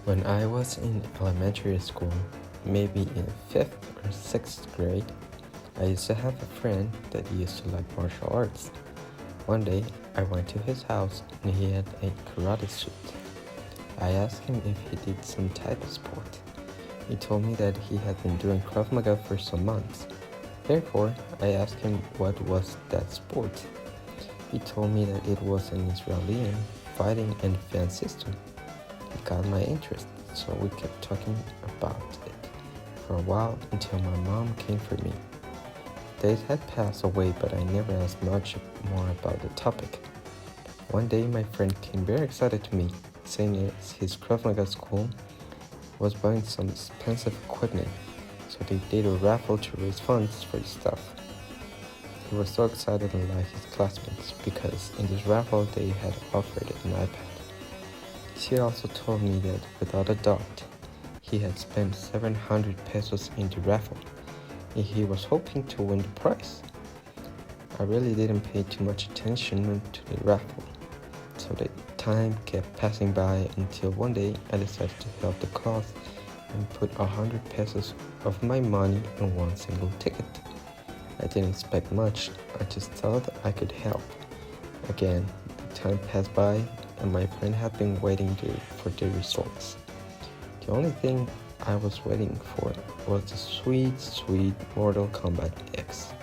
When I was in elementary school, maybe in 5th or 6th grade, I used to have a friend that used to like martial arts. One day, I went to his house and he had a karate suit. I asked him if he did some type of sport. He told me that he had been doing Krav Maga for some months. Therefore, I asked him what was that sport. He told me that it was an Israeli fighting and defense system. It got my interest, so we kept talking about it for a while until my mom came for me. Days had passed away, but I never asked much more about the topic. One day, my friend came very excited to me, saying his Krav Maga school was buying some expensive equipment, so they did a raffle to raise funds for the stuff. He was so excited like his classmates because in this raffle they had offered an iPad. She also told me that without a doubt, he had spent 700 pesos in the raffle and he was hoping to win the prize. I really didn't pay too much attention to the raffle, so the time kept passing by until one day I decided to help the cause and put 100 pesos of my money in one single ticket. I didn't expect much, I just thought I could help. Again, the time passed by and my friend had been waiting for the results. The only thing I was waiting for was the sweet Mortal Kombat X.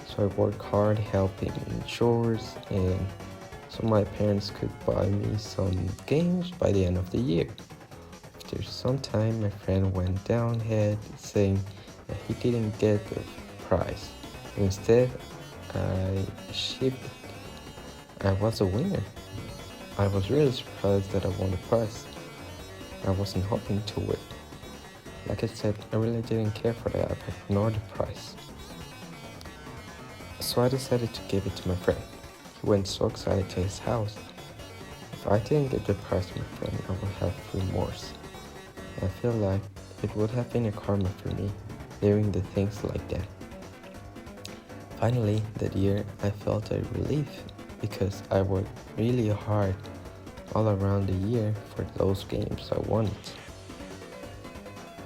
So I worked hard helping in chores and so my parents could buy me some games by the end of the year. After some time, my friend went downhead saying that he didn't get the prize. Instead, I shipped it. I was a winner. I was really surprised that I won the prize. I wasn't hoping to win. Like I said, I really didn't care for the iPad nor the prize. So I decided to give it to my friend. He went so excited to his house. If I didn't get the prize to my friend, I would have remorse. I feel like it would have been a karma for me, doing the things like that. Finally, that year, I felt a relief because I worked really hard all around the year for those games I wanted.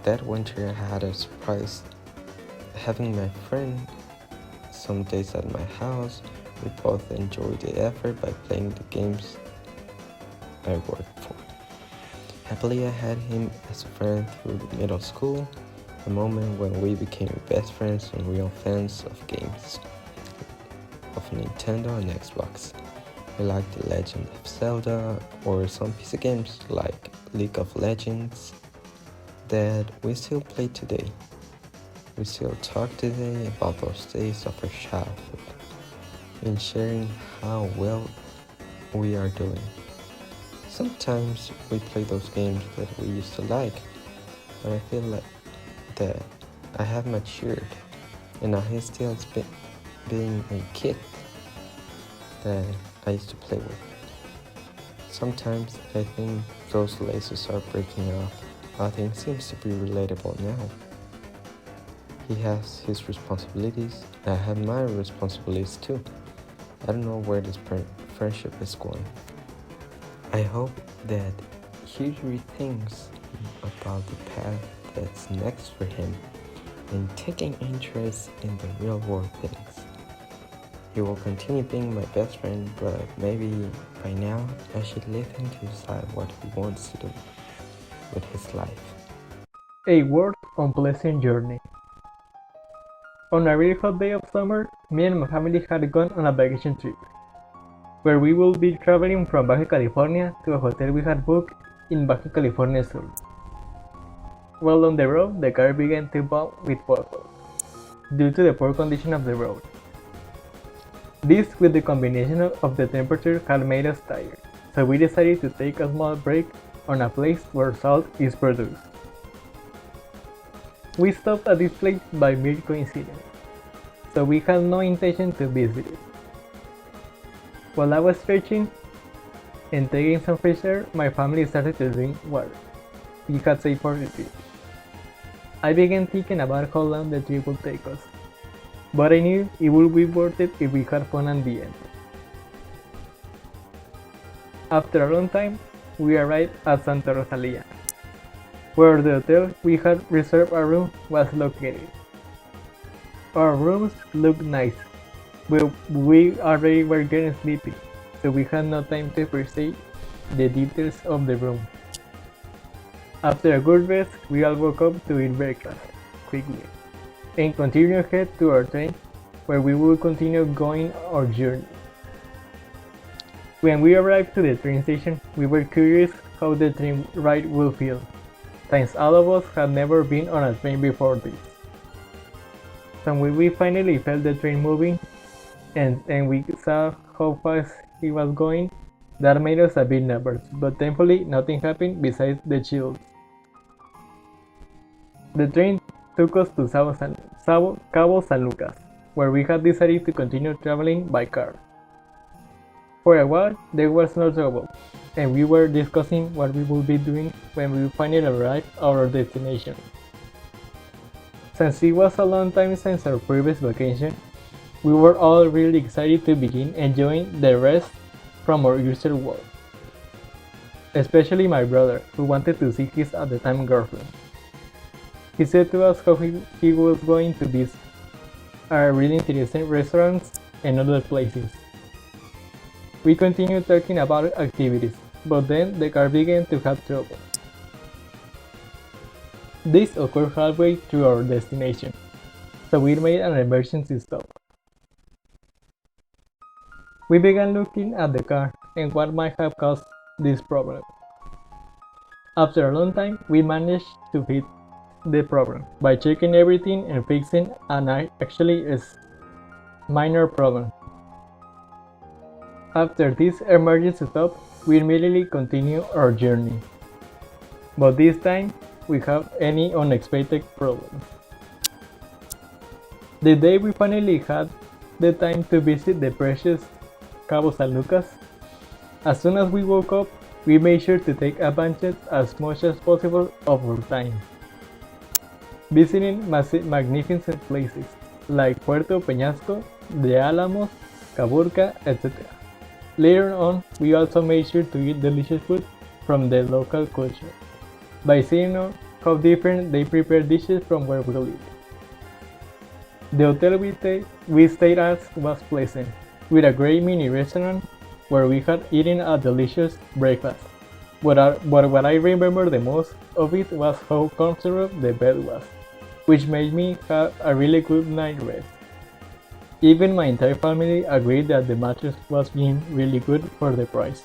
That winter, I had a surprise having my friend some days at my house. We both enjoyed the effort by playing the games I worked for. Happily, I had him as a friend through the middle school, a moment when we became best friends and real fans of games of Nintendo and Xbox. We liked The Legend of Zelda or some PC games like League of Legends that we still play today. We still talk today about those days of our childhood and sharing how well we are doing. Sometimes we play those games that we used to like, but I feel like that I have matured and I still being a kid that I used to play with. Sometimes I think those laces are breaking off. Nothing seems to be relatable now. He has his responsibilities, I have my responsibilities too. I don't know where this friendship is going. I hope that he rethinks about the path that's next for him and taking interest in the real world things. He will continue being my best friend, but maybe by now I should leave him to decide what he wants to do with his life. A word on pleasant journey. On a really hot day of summer, me and my family had gone on a vacation trip, where we will be traveling from Baja California to a hotel we had booked in Baja California Sur. While on the road, the car began to bump with potholes, due to the poor condition of the road. This, with the combination of the temperature, had made us tired, so we decided to take a small break on a place where salt is produced. We stopped at this place by mere coincidence, so we had no intention to visit it. While I was stretching and taking some fresh air, my family started to drink water. We had saved for the trip. I began thinking about how long the trip would take us, but I knew it would be worth it if we had fun at the end. After a long time, we arrived at Santa Rosalia, where the hotel we had reserved a room was located. Our rooms looked nice, but we already were getting sleepy, so we had no time to appreciate the details of the room. After a good rest, we all woke up to eat breakfast quickly and continue ahead to our train, where we will continue going our journey. When we arrived to the train station, we were curious how the train ride would feel, since all of us had never been on a train before this. So when we finally felt the train moving, and we saw how fast it was going, that made us a bit nervous, but thankfully nothing happened besides the chills. The train took us to Cabo San Lucas, where we had decided to continue traveling by car. For a while, there was no trouble, and we were discussing what we would be doing when we finally arrived at our destination. Since it was a long time since our previous vacation, we were all really excited to begin enjoying the rest from our usual world. Especially my brother, who wanted to see his at the time girlfriend. He said to us how he was going to visit really interesting restaurants and other places. We continued talking about activities, but then the car began to have trouble. This occurred halfway through our destination, so we made an emergency stop. We began looking at the car and what might have caused this problem. After a long time, we managed to fix the problem by checking everything and fixing an actually minor problem. After this emergency stop, we immediately continue our journey. But this time, we have any unexpected problems. The day we finally had the time to visit the precious Cabo San Lucas, as soon as we woke up, we made sure to take advantage as much as possible of our time, visiting magnificent places like Puerto Peñasco, De Álamos, Caburca, etc. Later on, we also made sure to eat delicious food from the local culture, by seeing how different they prepare dishes from where we live. The hotel we stayed at was pleasant, with a great mini restaurant where we had eaten a delicious breakfast. But what I remember the most of it was how comfortable the bed was, which made me have a really good night rest. Even my entire family agreed that the mattress was being really good for the price.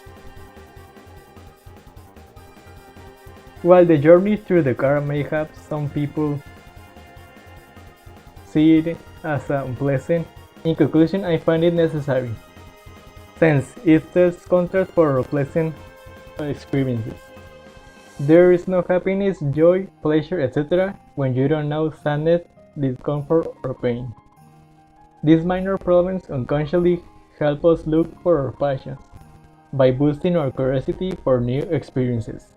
While the journey through the car may have some people see it as unpleasant, in conclusion I find it necessary, since it sets contrast for pleasant experiences. There is no happiness, joy, pleasure, etc. when you don't know sadness, discomfort, or pain. These minor problems unconsciously help us look for our passions by boosting our curiosity for new experiences.